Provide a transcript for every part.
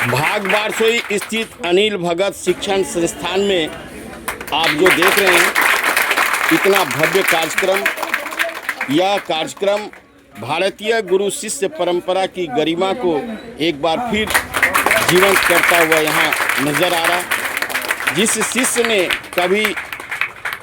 भाग बारसोई स्थित अनिल भगत शिक्षण संस्थान में आप जो देख रहे हैं इतना भव्य कार्यक्रम, यह कार्यक्रम भारतीय गुरु शिष्य परंपरा की गरिमा को एक बार फिर जीवंत करता हुआ यहाँ नजर आ रहा है। जिस शिष्य ने कभी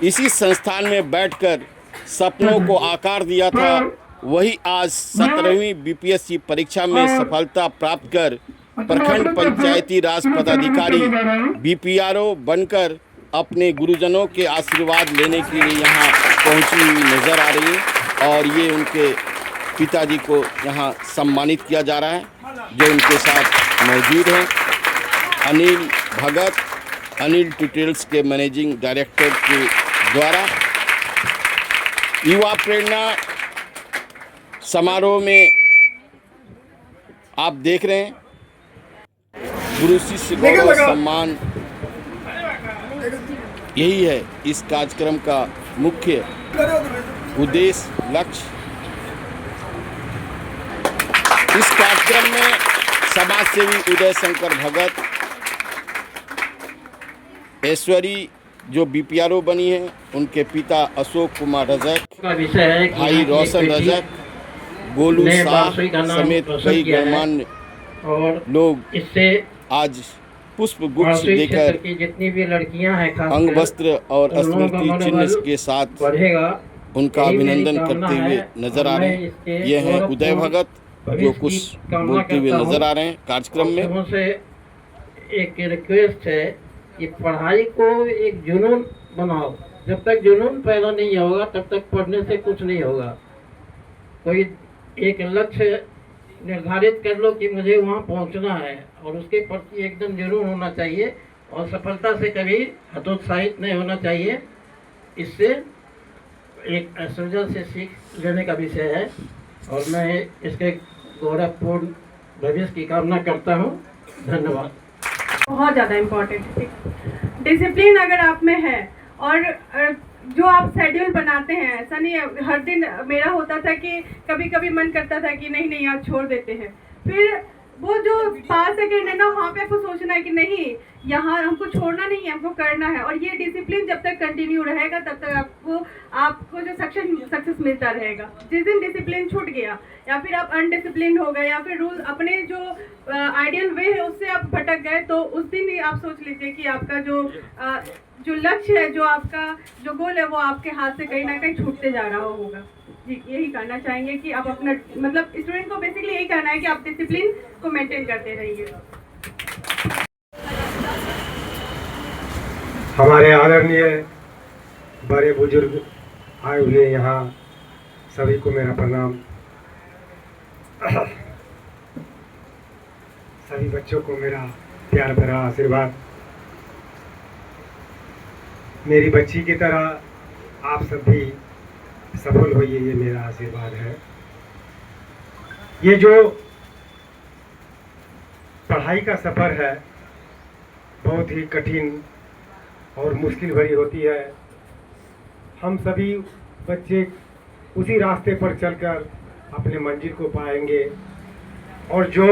इसी संस्थान में बैठकर सपनों को आकार दिया था, वही आज 17वीं बीपीएससी परीक्षा में सफलता प्राप्त कर प्रखंड पंचायती राज पदाधिकारी बीपीआरओ बनकर अपने गुरुजनों के आशीर्वाद लेने के लिए यहाँ पहुँची हुई नज़र आ रही है। और ये उनके पिताजी को यहाँ सम्मानित किया जा रहा है, जो उनके साथ मौजूद हैं। अनिल भगत, अनिल ट्यूटोरियल्स के मैनेजिंग डायरेक्टर के द्वारा युवा प्रेरणा समारोह में आप देख रहे हैं गुरु शिष्य गौरव सम्मान। यही है इस कार्यक्रम का मुख्य उद्देश्य, लक्ष्य। इस कार्यक्रम में समाज सेवी उदय शंकर भगत, ऐश्वरी जो बीपीआरओ बनी है, उनके पिता अशोक कुमार रजक, भाई रोशन रजक, गोलू शाह समेत कई गणमान्य और लोग इससे आज पुष्प गुच्छ देकर जितनी भी लड़कियां हैं अंग वस्त्र और स्मृति चिन्ह के साथ उनका अभिनंदन करते हुए नजर आ रहे हैं। ये हैं उदय भगत, जो कुछ बोलते हुए नजर आ रहे हैं कार्यक्रम में। से एक रिक्वेस्ट है कि पढ़ाई को एक जुनून बनाओ। जब तक जुनून पैदा नहीं होगा तब तक पढ़ने से कुछ नहीं होगा। कोई एक लक्ष्य निर्धारित कर लो कि मुझे वहाँ पहुँचना है, और उसके प्रति एकदम जुनून होना चाहिए, और सफलता से कभी हतोत्साहित नहीं होना चाहिए। इससे एक ऐश्वर्य से सीख लेने का विषय है, और मैं इसके गौरवपूर्ण भविष्य की कामना करता हूँ। धन्यवाद। बहुत ज़्यादा इम्पोर्टेंट है डिसिप्लिन अगर आप में है, और जो आप शेड्यूल बनाते हैं, ऐसा नहीं है हर दिन। मेरा होता था कि कभी कभी मन करता था कि नहीं आज छोड़ देते हैं, फिर वो जो 5 सेकेंड है ना, वहाँ पे आपको सोचना है कि नहीं, यहाँ हमको छोड़ना नहीं है, हमको करना है। और ये डिसिप्लिन जब तक कंटिन्यू रहेगा तब तक आपको जो सक्सेस मिलता रहेगा। जिस दिन डिसिप्लिन छूट गया, या फिर आप अनडिसिप्लिन हो गए, या फिर रूल अपने जो आइडियल वे है उससे आप भटक गए, तो उस दिन ही आप सोच लीजिए कि आपका जो लक्ष्य है, जो आपका जो गोल है, वो आपके हाथ से कहीं ना कहीं छूटते जा रहा होगा। जी, यही कहना चाहेंगे कि आप अपना मतलब स्टूडेंट को बेसिकली यही कहना है कि आप डिसिप्लिन को मेंटेन करते रहिए। हमारे आदरणीय बड़े बुजुर्ग आए हुए यहाँ, सभी को मेरा प्रणाम। सभी बच्चों को मेरा प्यार भरा आशीर्वाद। मेरी बच्ची की तरह आप सब भी सफल होइए, ये मेरा आशीर्वाद है। ये जो पढ़ाई का सफ़र है बहुत ही कठिन और मुश्किल भरी होती है। हम सभी बच्चे उसी रास्ते पर चलकर अपने मंजिल को पाएंगे, और जो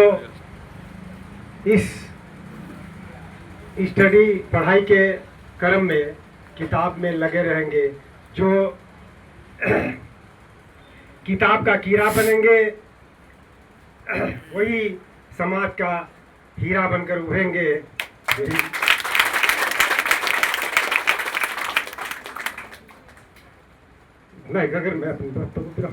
इस स्टडी पढ़ाई के क्रम में किताब में लगे रहेंगे, जो किताब का कीड़ा बनेंगे, वही समाज का हीरा बनकर उभरेंगे। नहीं, अगर मैं अपनी बात तो पूरा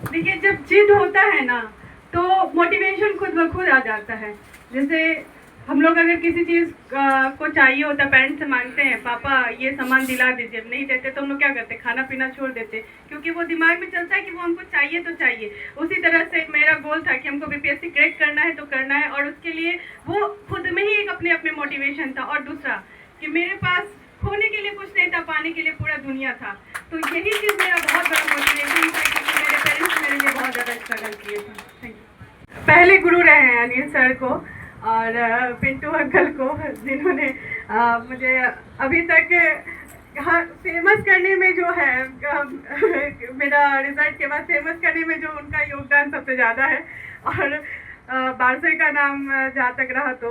देखिए, जब जिद होता है ना तो मोटिवेशन खुद ब खुद आ जाता है। जैसे हम लोग अगर किसी चीज़ को चाहिए होता, पेरेंट्स से मांगते हैं, पापा ये सामान दिला दीजिए, नहीं देते तो हम लोग क्या करते, खाना पीना छोड़ देते, क्योंकि वो दिमाग में चलता है कि वो हमको चाहिए तो चाहिए। उसी तरह से मेरा गोल था कि हमको बीपीएससी क्रैक करना है तो करना है, और उसके लिए वो खुद में ही एक अपने मोटिवेशन था। और दूसरा कि मेरे पास खोने के लिए कुछ नहीं था, पाने के लिए पूरा दुनिया था। तो यही चीज़ मेरा बहुत बड़ा मोटिवेशन था, क्योंकि मेरे पेरेंट्स मेरे लिए बहुत ज़्यादा स्ट्रगल किए थे। Thank you. पहले गुरु रहे हैं अनिल सर को, और पिंटू अंकल को, जिन्होंने मुझे अभी तक हाँ, फेमस करने में जो है मेरा रिजल्ट के बाद फेमस करने में जो उनका योगदान सबसे ज़्यादा है। और बारसे का नाम जहाँ तक रहा तो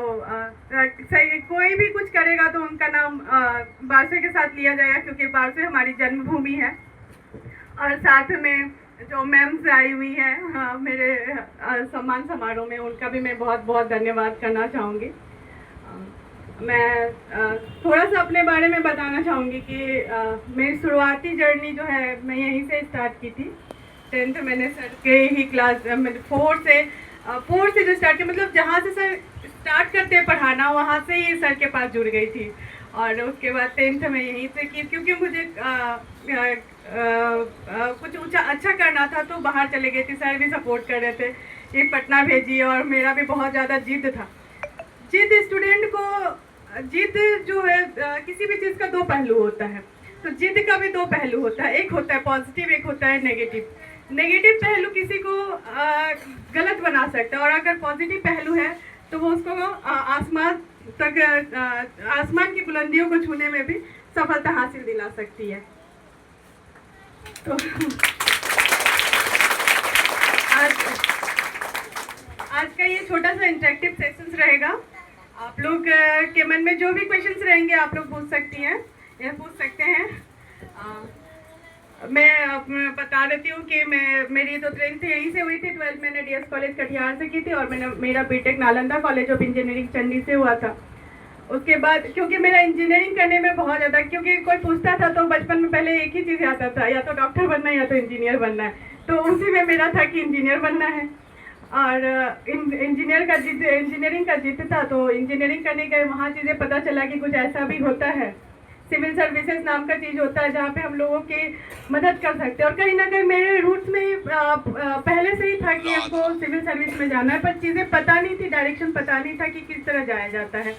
सही, कोई भी कुछ करेगा तो उनका नाम बारसे के साथ लिया जाएगा, क्योंकि बारसे हमारी जन्मभूमि है। और साथ में जो मैम्स आई हुई हैं मेरे सम्मान समारोह में, उनका भी मैं बहुत बहुत धन्यवाद करना चाहूँगी। मैं थोड़ा सा अपने बारे में बताना चाहूँगी कि मेरी शुरुआती जर्नी जो है मैं यहीं से स्टार्ट की थी। 10th मैंने सर के ही क्लास 4 से जो स्टार्ट किया, मतलब जहाँ से सर स्टार्ट करते हैं पढ़ाना वहाँ से ही सर के पास जुड़ गई थी। और उसके बाद 10th में यहीं से की, क्योंकि मुझे कुछ ऊंचा अच्छा करना था तो बाहर चले गई थी। सर भी सपोर्ट कर रहे थे, ये पटना भेजी, और मेरा भी बहुत ज़्यादा जिद था। जिद स्टूडेंट को, जिद जो है किसी भी चीज़ का दो पहलू होता है, तो जिद का भी दो पहलू होता है, एक होता है पॉजिटिव, एक होता है नेगेटिव। नेगेटिव पहलू किसी को गलत बना सकता है, और अगर पॉजिटिव पहलू है तो वो उसको आसमान की बुलंदियों को छूने में भी सफलता हासिल दिला सकती है। तो आज का ये छोटा सा इंटरेक्टिव सेशंस रहेगा। आप लोग के मन में जो भी क्वेश्चंस रहेंगे आप लोग पूछ सकती हैं या पूछ सकते हैं। मैं बता देती हूँ कि मेरी तो 10th यहीं से हुई थी, 12th मैंने DS कॉलेज कटिहार से की थी, और मेरा BTech Nalanda college of engineering Chandi से हुआ था। उसके बाद क्योंकि मेरा इंजीनियरिंग करने में बहुत ज़्यादा, क्योंकि कोई पूछता था तो बचपन में पहले एक ही चीज़ आता था, या तो डॉक्टर बनना है या तो इंजीनियर बनना है, तो उसी में मेरा था कि इंजीनियर बनना है। और इंजीनियरिंग का जिद था, तो इंजीनियरिंग करने के वहाँ चीज़ें पता चला कि कुछ ऐसा भी होता है, सिविल सर्विसेज नाम का चीज़ होता है जहाँ पे हम लोगों की मदद कर सकते हैं। और कहीं ना कहीं मेरे रूट्स में पहले से ही था कि हमको सिविल सर्विस में जाना है, पर चीज़ें पता नहीं थी, डायरेक्शन पता नहीं था कि किस तरह जाया जाता है।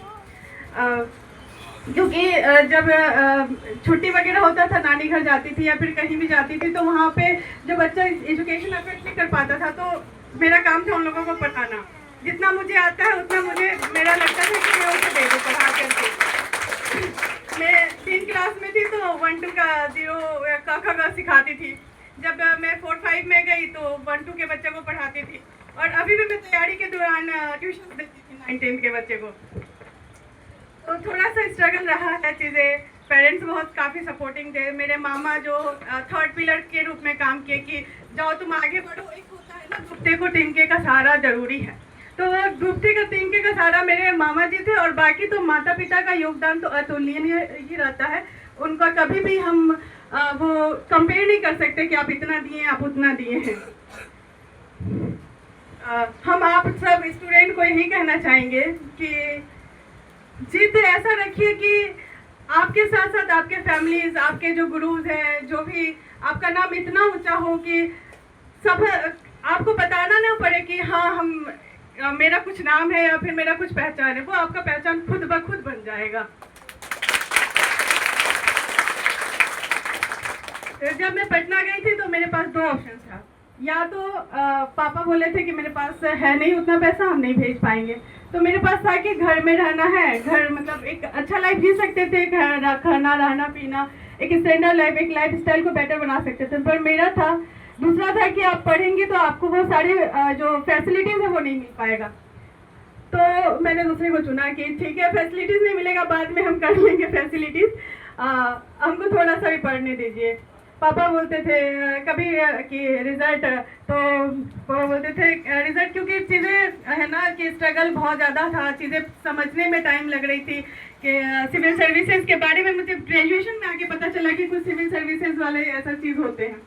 क्योंकि जब छुट्टी वगैरह होता था, नानी घर जाती थी या फिर कहीं भी जाती थी, तो वहाँ पे जो बच्चा एजुकेशन अफेक्ट नहीं कर पाता था, तो मेरा काम था उन लोगों को पढ़ाना। जितना मुझे आता है उतना मेरा लगता था कि मैं उसे दे दूँ पढ़ा करके। मैं 3 क्लास में थी तो 1 2 का 0 क सिखाती थी। जब मैं 4 5 में गई तो 1 2 के बच्चे को पढ़ाती थी, और अभी भी मैं तैयारी के दौरान ट्यूशन देती थी 9 10 के बच्चे को। तो थोड़ा सा स्ट्रगल रहा है चीज़ें। पेरेंट्स बहुत काफ़ी सपोर्टिंग थे। मेरे मामा जो 3rd पिलर के रूप में काम किए कि जाओ तुम आगे बढ़ो। एक होता है ना, डूबते को टिंके का सहारा जरूरी है, तो डूबते का टिंके का सहारा मेरे मामा जी थे। और बाकी तो माता पिता का योगदान तो अतुलनीय ही रहता है, उनका कभी भी हम वो कंपेयर नहीं कर सकते कि आप इतना दिए आप उतना दिए हैं। हम आप सब स्टूडेंट को यही कहना चाहेंगे कि जिद ऐसा रखिए कि आपके साथ साथ आपके फैमिलीज, आपके जो गुरुज हैं, जो भी आपका नाम इतना ऊंचा हो कि सब आपको बताना ना पड़े कि हाँ मेरा कुछ नाम है या फिर मेरा कुछ पहचान है, वो आपका पहचान खुद ब खुद बन जाएगा। जब मैं पटना गई थी तो मेरे पास 2 ऑप्शन था, या तो पापा बोले थे कि मेरे पास है नहीं उतना पैसा, हम नहीं भेज पाएंगे, तो मेरे पास था कि घर में रहना है, घर मतलब एक अच्छा लाइफ जी सकते थे, खाना रहना पीना, एक स्टैंडर्ड लाइफ, एक लाइफ स्टाइल को बेटर बना सकते थे। पर मेरा था दूसरा था कि आप पढ़ेंगे तो आपको वो सारी जो फैसिलिटीज़ है वो नहीं मिल पाएगा। तो मैंने दूसरे को चुना कि ठीक है फैसिलिटीज़ नहीं मिलेगा, बाद में हम कर लेंगे फैसिलिटीज़, हमको थोड़ा सा भी पढ़ने दीजिए। पापा बोलते थे कभी कि रिजल्ट, तो वो बोलते थे रिजल्ट, क्योंकि चीज़ें है ना कि स्ट्रगल बहुत ज़्यादा था, चीज़ें समझने में टाइम लग रही थी कि सिविल सर्विसेज के बारे में मुझे ग्रेजुएशन में आके पता चला कि कुछ सिविल सर्विसेज वाले ऐसा चीज़ होते हैं।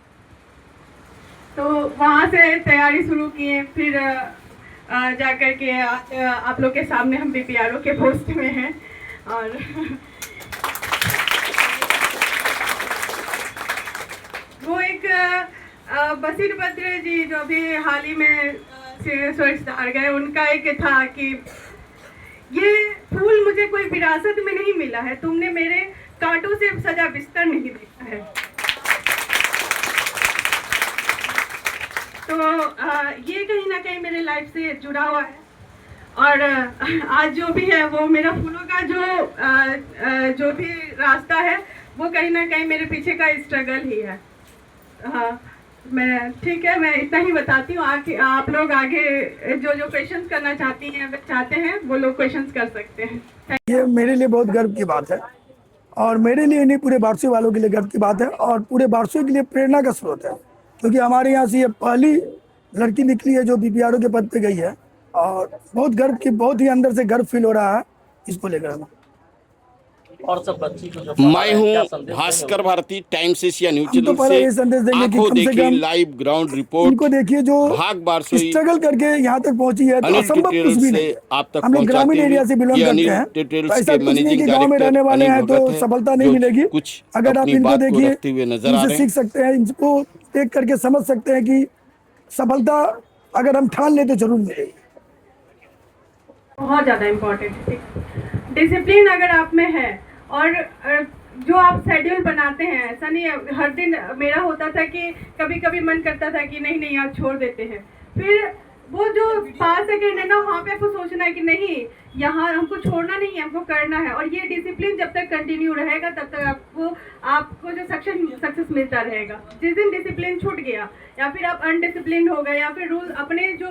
तो वहाँ से तैयारी शुरू किए, फिर जा कर के आप लोग के सामने हम BPRO के पोस्ट में हैं। और वो एक बसीर बद्र जी जो भी हाल ही में स्वर्गस्थान गए, उनका एक था कि ये फूल मुझे कोई विरासत में नहीं मिला है, तुमने मेरे कांटों से सजा बिस्तर नहीं देखा है। तो ये कहीं ना कहीं मेरे लाइफ से जुड़ा हुआ है। और आज जो भी है वो मेरा फूलों का जो भी रास्ता है वो कहीं ना कहीं मेरे पीछे का स्ट्रगल ही है। हाँ, मैं ठीक है, मैं इतना ही बताती हूँ। आगे आप लोग आगे जो जो क्वेश्चंस करना चाहते हैं वो लोग क्वेश्चंस कर सकते हैं। ये मेरे लिए बहुत गर्व की बात है और मेरे लिए नहीं, पूरे बारसोई वालों के लिए गर्व की बात है और पूरे बारसोई के लिए प्रेरणा का स्रोत है, क्योंकि हमारे यहाँ से ये पहली लड़की निकली है जो बीपीआरओ के पद पे गई है और बहुत गर्व की, बहुत ही अंदर से गर्व फील हो रहा है इसको लेकर हमें। और सब बच्ची को जो मैं हूं Bhaskar Bharti Times Asia news हम तो चैनल पहले ये से संदेश देंगे कि आंखों कम से देखी कम लाइव ग्राउंड रिपोर्ट इनको देखिए जो भाग बारसोई स्ट्रगल करके यहाँ तक पहुंची है, तो अनिल असंभव टिटेल कुछ भी से नहीं है। आप तक हम लोग ग्रामीण पहुंचाते एरिया से हुए बिलोंग ये करते अनिल हैं, टिटेल्स तो ऐसा के कुछ नहीं मैनेजिंग कि गांव में रहने डायरेक्टर वाले अनिल हैं तो भगत हैं, सफलता नहीं जो मिलेगी। कुछ अगर आप अपनी इनको बात को देखिए, रखते हुए नजर आ इनसे रहे सीख हैं। सकते हैं, इनको देख करके समझ सकते हैं कि सफलता अगर हम ठान ले तो जरूर मिलेगी। बहुत ज़्यादा इम्पोर्टेंट है। डिसिप्लिन अगर आप में है और जो आप शेड्यूल बनाते हैं, ऐसा नहीं है हर दिन। मेरा होता था कि कभी कभी मन करता था कि नहीं नहीं आज छोड़ देते हैं, फिर वो जो 5 सेकेंड है ना, वहाँ पे आपको सोचना है कि नहीं, यहाँ हमको छोड़ना नहीं है, हमको करना है। और ये डिसिप्लिन जब तक कंटिन्यू रहेगा तब तक आपको जो सक्सेस मिलता रहेगा। जिस दिन डिसिप्लिन छूट गया या फिर आप अनडिसिप्लिन हो गए या फिर रूल अपने जो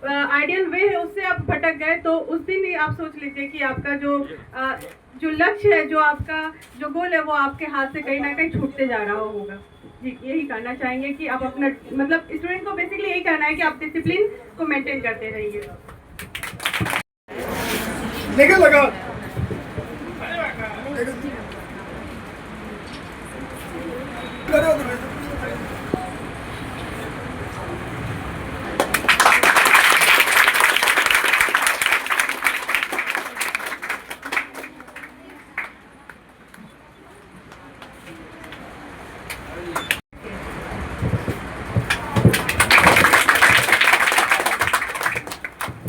आइडियल वे है उससे आप भटक गए, तो उस दिन ही आप सोच लीजिए कि आपका जो लक्ष्य है, जो आपका जो गोल है, वो आपके हाथ से कहीं ना कहीं छूटते जा रहा होगा। यही कहना चाहेंगे कि आप अपना, मतलब स्टूडेंट को बेसिकली यही कहना है कि आप डिसिप्लिन को मेंटेन करते रहिए। देखिए लगा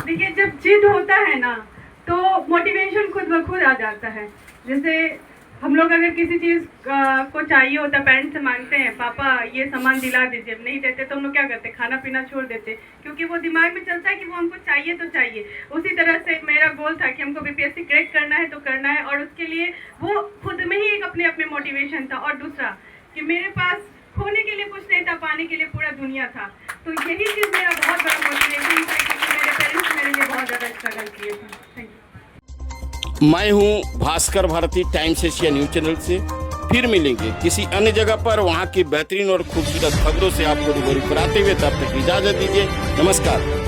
देखिए, जब जिद होता है ना तो मोटिवेशन खुद ब खुद आ जाता है। जैसे हम लोग अगर किसी चीज़ को चाहिए होता, पेरेंट्स से मांगते हैं पापा ये सामान दिला दीजिए, नहीं देते तो हम लोग क्या करते, खाना पीना छोड़ देते, क्योंकि वो दिमाग में चलता है कि वो हमको चाहिए तो चाहिए। उसी तरह से मेरा गोल था कि हमको बीपीएससी क्रैक करना है तो करना है, और उसके लिए वो खुद में ही एक अपने अपने मोटिवेशन था। और दूसरा कि मेरे पास खोने के लिए कुछ नहीं था, पाने के लिए पूरा दुनिया था। तो यही चीज़ मेरा बहुत बड़ा मोटिवेशन था, क्योंकि मेरे पेरेंट्स मेरे लिए बहुत ज़्यादा स्ट्रगल किए थे। Thank you. मैं हूं Bhaskar Bharti Times Asia news channel से। फिर मिलेंगे किसी अन्य जगह पर, वहां की बेहतरीन और खूबसूरत खबरों से आपको रूबरू कराते हुए। तब तक इजाजत दीजिए। नमस्कार।